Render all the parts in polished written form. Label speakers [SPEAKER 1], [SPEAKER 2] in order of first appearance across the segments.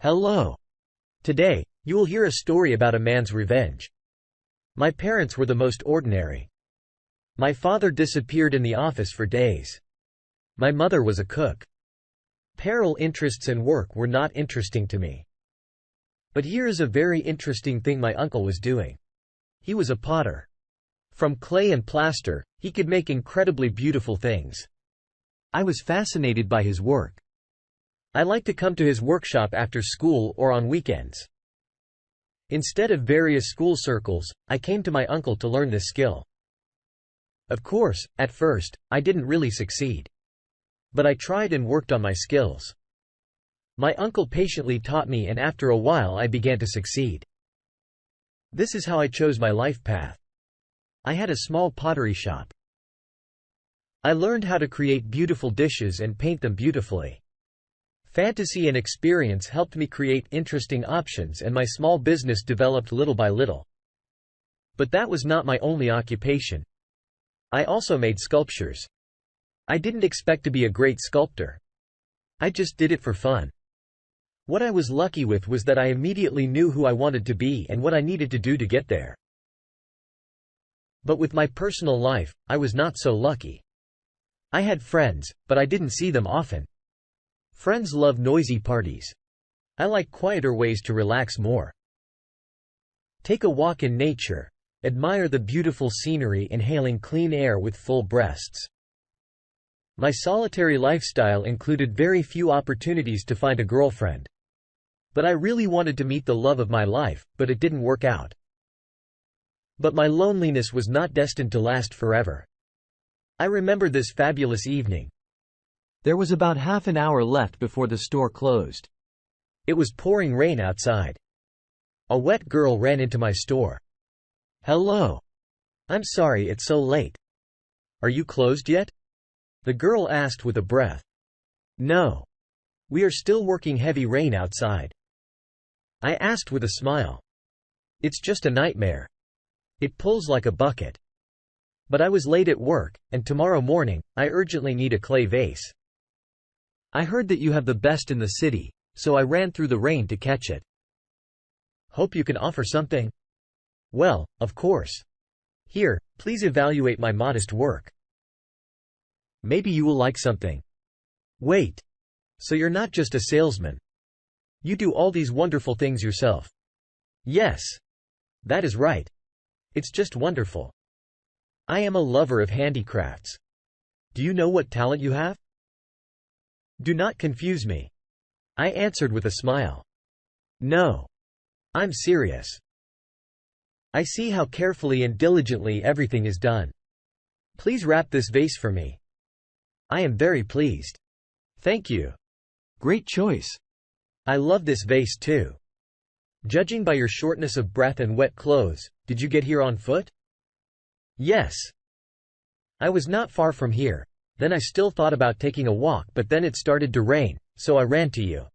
[SPEAKER 1] Hello. Today, you will hear a story about a man's revenge. My parents were the most ordinary. My father disappeared in the office for days. My mother was a cook. Parallel interests and work were not interesting to me. But here is a very interesting thing my uncle was doing. He was a potter. From clay and plaster, he could make incredibly beautiful things. I was fascinated by his work. I liked to come to his workshop after school or on weekends. Instead of various school circles, I came to my uncle to learn this skill. Of course, at first, I didn't really succeed. But I tried and worked on my skills. My uncle patiently taught me, and after a while I began to succeed. This is how I chose my life path. I had a small pottery shop. I learned how to create beautiful dishes and paint them beautifully. Fantasy and experience helped me create interesting options, and my small business developed little by little. But that was not my only occupation. I also made sculptures. I didn't expect to be a great sculptor. I just did it for fun. What I was lucky with was that I immediately knew who I wanted to be and what I needed to do to get there. But with my personal life, I was not so lucky. I had friends, but I didn't see them often. Friends love noisy parties. I like quieter ways to relax more. Take a walk in nature. Admire the beautiful scenery, inhaling clean air with full breaths. My solitary lifestyle included very few opportunities to find a girlfriend. But I really wanted to meet the love of my life, but it didn't work out. But my loneliness was not destined to last forever. I remember this fabulous evening. There was about half an hour left before the store closed. It was pouring rain outside. A wet girl ran into my store. "Hello. I'm sorry it's so late. Are you closed yet?" the girl asked with a breath. "No. We are still working heavy rain outside." I asked with a smile. "It's just a nightmare. It pulls like a bucket. But I was late at work, and tomorrow morning, I urgently need a clay vase. I heard that you have the best in the city, so I ran through the rain to catch it. Hope you can offer something?" "Well, of course. Here, please evaluate my modest work. Maybe you will like something." "Wait. So you're not just a salesman. You do all these wonderful things yourself?" "Yes. That is right. It's just wonderful. I am a lover of handicrafts. Do you know what talent you have?" "Do not confuse me," I answered with a smile. "No. I'm serious. I see how carefully and diligently everything is done. Please wrap this vase for me. I am very pleased." "Thank you. Great choice. I love this vase too. Judging by your shortness of breath and wet clothes, did you get here on foot?" "Yes. I was not far from here. Then I still thought about taking a walk, but then it started to rain, so I ran to you.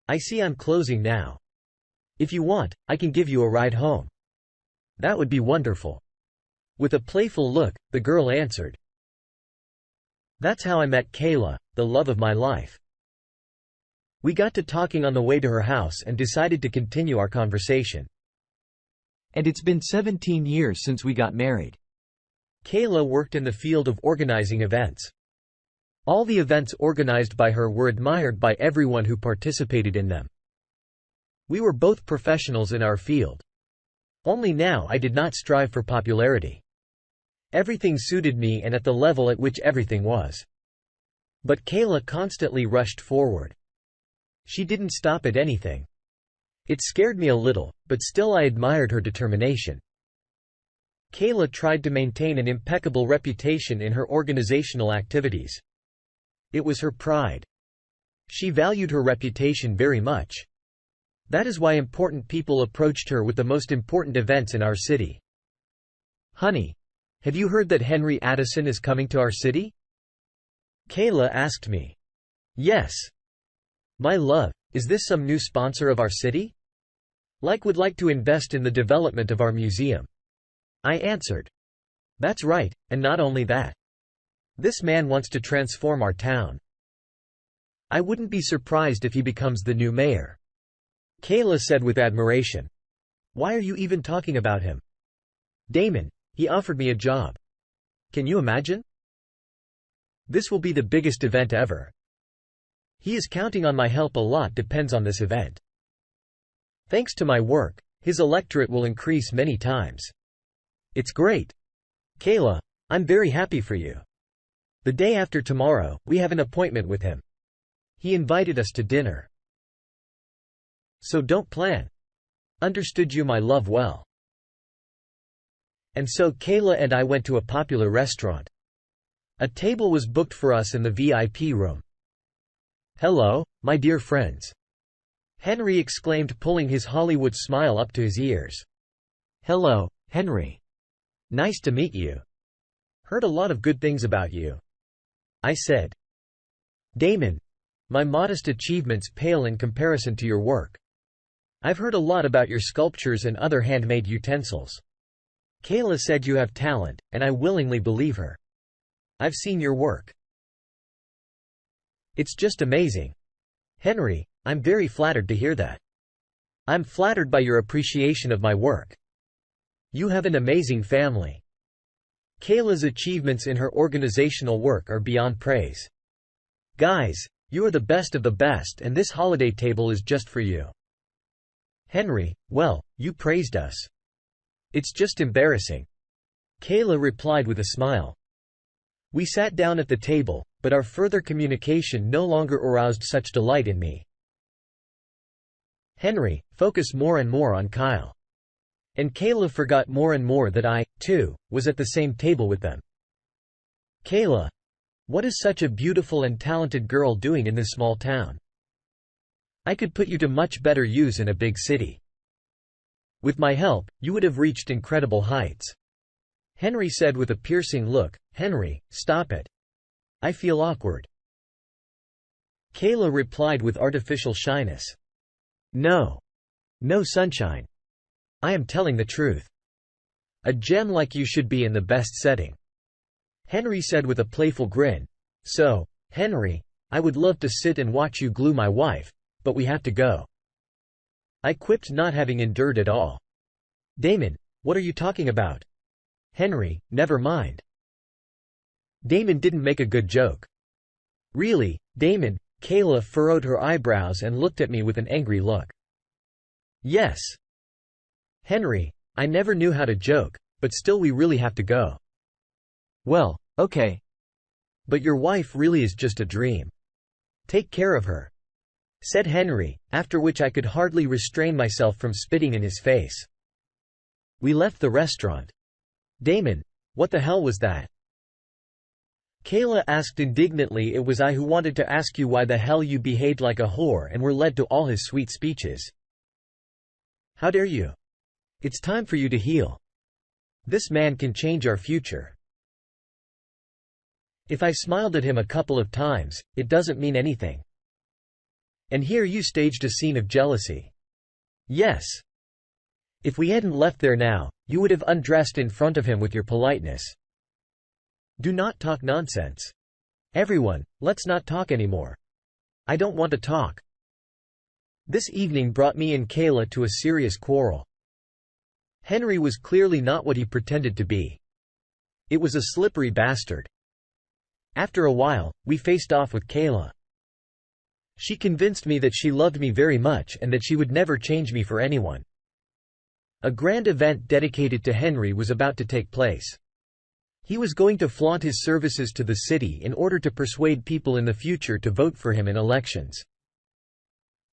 [SPEAKER 1] I see I'm closing now. If you want, I can give you a ride home." "That would be wonderful." With a playful look, the girl answered. That's how I met Kayla, the love of my life. We got to talking on the way to her house and decided to continue our conversation. And it's been 17 years since we got married. Kayla worked in the field of organizing events. All the events organized by her were admired by everyone who participated in them. We were both professionals in our field. Only now I did not strive for popularity. Everything suited me and at the level at which everything was. But Kayla constantly rushed forward. She didn't stop at anything. It scared me a little, but still I admired her determination. Kayla tried to maintain an impeccable reputation in her organizational activities. It was her pride. She valued her reputation very much. That is why important people approached her with the most important events in our city. "Honey, have you heard that Henry Addison is coming to our city?" Kayla asked me. "Yes. My love, is this some new sponsor of our city? Would like to invest in the development of our museum." I answered. "That's right, and not only that. This man wants to transform our town." I wouldn't be surprised if he becomes the new mayor. Kayla said with admiration. Why are you even talking about him? Damon, he offered me a job. Can you imagine? This will be the biggest event ever. He is counting on my help. A lot depends on this event. Thanks to my work, his electorate will increase many times. It's great. Kayla, I'm very happy for you. The day after tomorrow, we have an appointment with him. He invited us to dinner. So don't plan. Understood you, my love, well. And so Kayla and I went to a popular restaurant. A table was booked for us in the VIP room. Hello, my dear friends. Henry exclaimed, pulling his Hollywood smile up to his ears. Hello, Henry. Nice to meet you. Heard a lot of good things about you. I said. Damon, my modest achievements pale in comparison to your work. I've heard a lot about your sculptures and other handmade utensils. Kayla said you have talent, and I willingly believe her. I've seen your work. It's just amazing. Henry, I'm very flattered to hear that. I'm flattered by your appreciation of my work. You have an amazing family. Kayla's achievements in her organizational work are beyond praise. Guys, you are the best of the best, and this holiday table is just for you. Henry, well, you praised us. It's just embarrassing. Kayla replied with a smile. We sat down at the table, but our further communication no longer aroused such delight in me. Henry focused more and more on Kyle. And Kayla forgot more and more that I, too, was at the same table with them. Kayla, what is such a beautiful and talented girl doing in this small town? I could put you to much better use in a big city. With my help, you would have reached incredible heights. Henry said with a piercing look. Henry, stop it. I feel awkward. Kayla replied with artificial shyness. No. No, sunshine. I am telling the truth. A gem like you should be in the best setting. Henry said with a playful grin. So, Henry, I would love to sit and watch you glue my wife, but we have to go. I quipped, not having endured it all. Damon, what are you talking about? Henry, never mind. Damon didn't make a good joke. Really, Damon? Kayla furrowed her eyebrows and looked at me with an angry look. Yes. Henry, I never knew how to joke, but still we really have to go. Well, okay. But your wife really is just a dream. Take care of her, said Henry, after which I could hardly restrain myself from spitting in his face. We left the restaurant. Damon, what the hell was that? Kayla asked indignantly. It was I who wanted to ask you why the hell you behaved like a whore and were led to all his sweet speeches. How dare you? It's time for you to heal. This man can change our future. If I smiled at him a couple of times, it doesn't mean anything. And here you staged a scene of jealousy. Yes. If we hadn't left there now, you would have undressed in front of him with your politeness. Do not talk nonsense. Everyone, let's not talk anymore. I don't want to talk. This evening brought me and Kayla to a serious quarrel. Henry was clearly not what he pretended to be. It was a slippery bastard. After a while, we faced off with Kayla. She convinced me that she loved me very much and that she would never change me for anyone. A grand event dedicated to Henry was about to take place. He was going to flaunt his services to the city in order to persuade people in the future to vote for him in elections.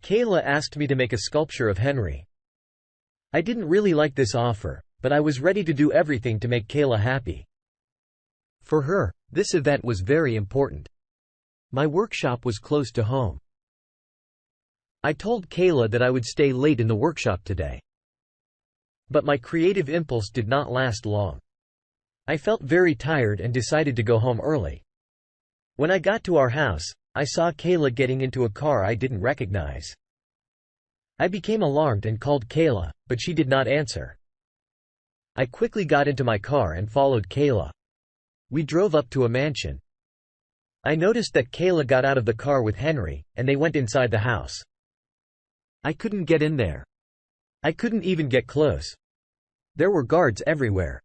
[SPEAKER 1] Kayla asked me to make a sculpture of Henry. I didn't really like this offer, but I was ready to do everything to make Kayla happy. For her, this event was very important. My workshop was close to home. I told Kayla that I would stay late in the workshop today. But my creative impulse did not last long. I felt very tired and decided to go home early. When I got to our house, I saw Kayla getting into a car I didn't recognize. I became alarmed and called Kayla, but she did not answer. I quickly got into my car and followed Kayla. We drove up to a mansion. I noticed that Kayla got out of the car with Henry, and they went inside the house. I couldn't get in there. I couldn't even get close. There were guards everywhere.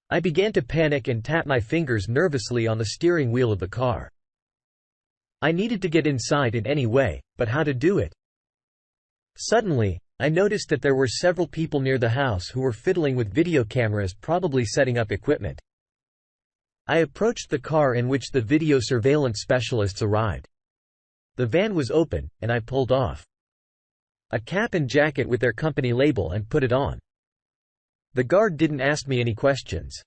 [SPEAKER 1] I began to panic and tap my fingers nervously on the steering wheel of the car. I needed to get inside in any way, but how to do it? Suddenly, I noticed that there were several people near the house who were fiddling with video cameras, probably setting up equipment. I approached the car in which the video surveillance specialists arrived. The van was open, and I pulled off a cap and jacket with their company label and put it on. The guard didn't ask me any questions.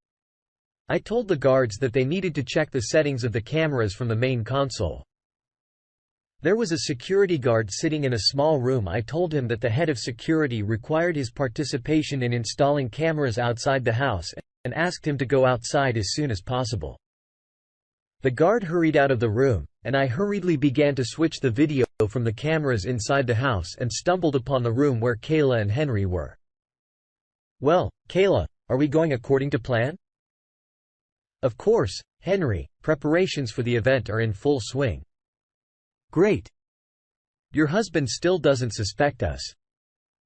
[SPEAKER 1] I told the guards that they needed to check the settings of the cameras from the main console. There was a security guard sitting in a small room. I told him that the head of security required his participation in installing cameras outside the house, and asked him to go outside as soon as possible. The guard hurried out of the room, and I hurriedly began to switch the video from the cameras inside the house and stumbled upon the room where Kayla and Henry were. "Well, Kayla, are we going according to plan?" "Of course, Henry, preparations for the event are in full swing." "Great. Your husband still doesn't suspect us?"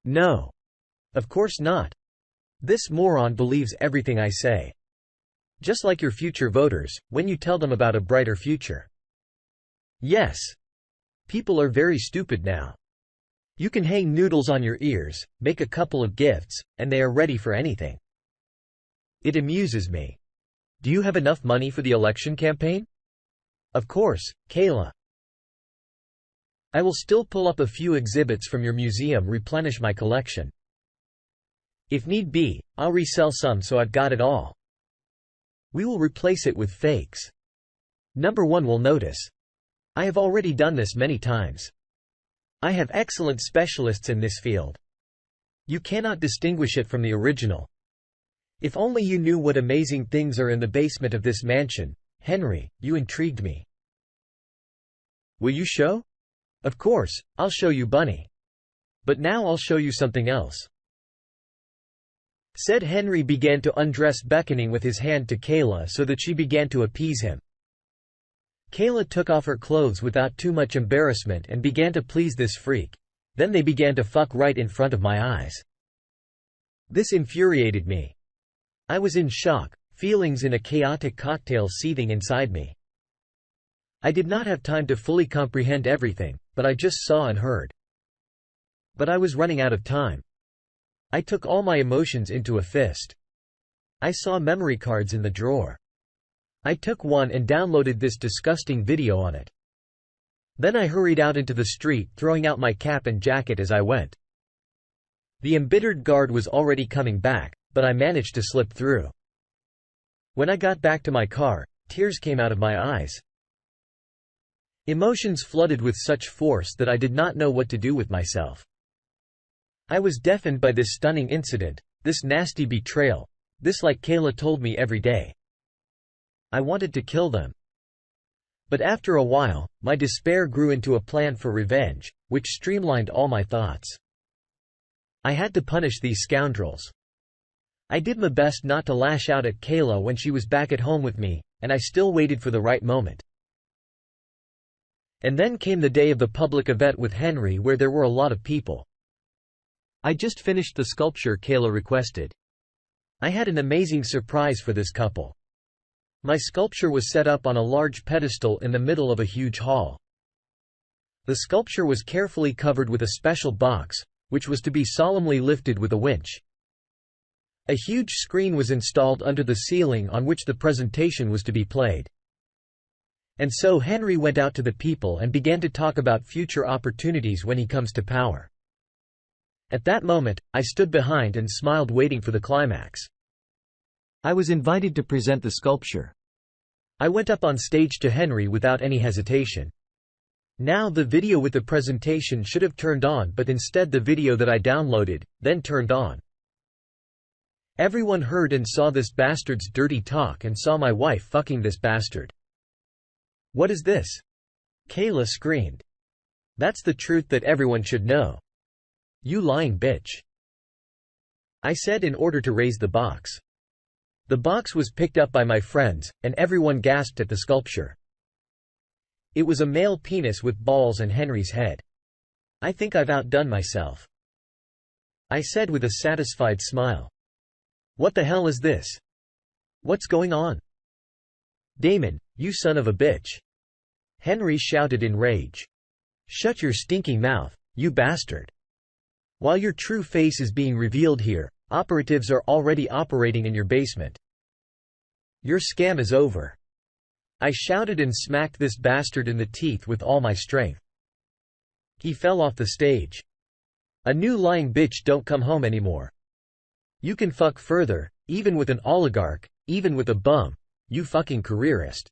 [SPEAKER 1] "No. Of course not. This moron believes everything I say. Just like your future voters, when you tell them about a brighter future." "Yes. People are very stupid now. You can hang noodles on your ears, make a couple of gifts, and they are ready for anything. It amuses me. Do you have enough money for the election campaign?" "Of course, Kayla. I will still pull up a few exhibits from your museum, replenish my collection. If need be, I'll resell some so I've got it all. We will replace it with fakes. Number one will notice. I have already done this many times. I have excellent specialists in this field. You cannot distinguish it from the original. If only you knew what amazing things are in the basement of this mansion, Henry, you intrigued me." "Will you show?" "Of course, I'll show you, Bunny. But now I'll show you something else," said Henry. Began to undress, beckoning with his hand to Kayla so that she began to appease him. Kayla took off her clothes without too much embarrassment and began to please this freak. Then they began to fuck right in front of my eyes. This infuriated me. I was in shock, feelings in a chaotic cocktail seething inside me. I did not have time to fully comprehend everything, but I just saw and heard. But I was running out of time. I took all my emotions into a fist. I saw memory cards in the drawer. I took one and downloaded this disgusting video on it. Then I hurried out into the street, throwing out my cap and jacket as I went. The embittered guard was already coming back, but I managed to slip through. When I got back to my car, tears came out of my eyes. Emotions flooded with such force that I did not know what to do with myself. I was deafened by this stunning incident, this nasty betrayal, this like Kayla told me every day. I wanted to kill them. But after a while, my despair grew into a plan for revenge, which streamlined all my thoughts. I had to punish these scoundrels. I did my best not to lash out at Kayla when she was back at home with me, and I still waited for the right moment. And then came the day of the public event with Henry, where there were a lot of people. I just finished the sculpture Kayla requested. I had an amazing surprise for this couple. My sculpture was set up on a large pedestal in the middle of a huge hall. The sculpture was carefully covered with a special box, which was to be solemnly lifted with a winch. A huge screen was installed under the ceiling on which the presentation was to be played. And so Henry went out to the people and began to talk about future opportunities when he comes to power. At that moment, I stood behind and smiled, waiting for the climax. I was invited to present the sculpture. I went up on stage to Henry without any hesitation. Now the video with the presentation should have turned on, but instead the video that I downloaded, then turned on. Everyone heard and saw this bastard's dirty talk and saw my wife fucking this bastard. "What is this?" Kayla screamed. "That's the truth that everyone should know. You lying bitch," I said in order to raise the box. The box was picked up by my friends, and everyone gasped at the sculpture. It was a male penis with balls and Henry's head. I think I've outdone myself, I said with a satisfied smile. What the hell is this? What's going on? Damon, you son of a bitch! Henry shouted in rage. Shut your stinking mouth, you bastard! While your true face is being revealed here, operatives are already operating in your basement. Your scam is over. I shouted and smacked this bastard in the teeth with all my strength. He fell off the stage. A new lying bitch don't come home anymore. You can fuck further, even with an oligarch, even with a bum, you fucking careerist.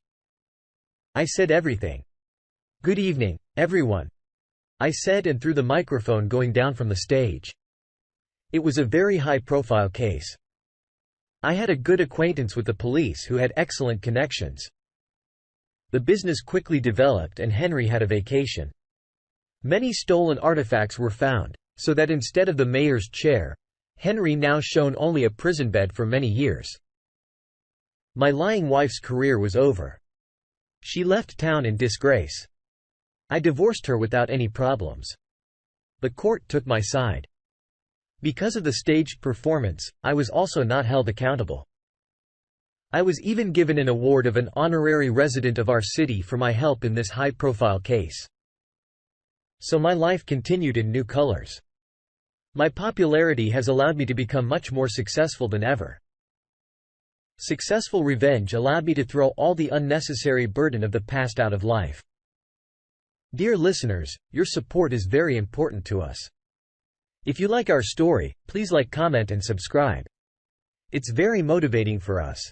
[SPEAKER 1] I said everything. Good evening, everyone, I said and threw the microphone going down from the stage. It was a very high-profile case. I had a good acquaintance with the police who had excellent connections. The business quickly developed and Henry had a vacation. Many stolen artifacts were found, so that instead of the mayor's chair, Henry now shown only a prison bed for many years. My lying wife's career was over. She left town in disgrace. I divorced her without any problems. The court took my side. Because of the staged performance, I was also not held accountable. I was even given an award of an honorary resident of our city for my help in this high-profile case. So my life continued in new colors. My popularity has allowed me to become much more successful than ever. Successful revenge allowed me to throw all the unnecessary burden of the past out of life. Dear listeners, your support is very important to us. If you like our story, please like, comment and subscribe. It's very motivating for us.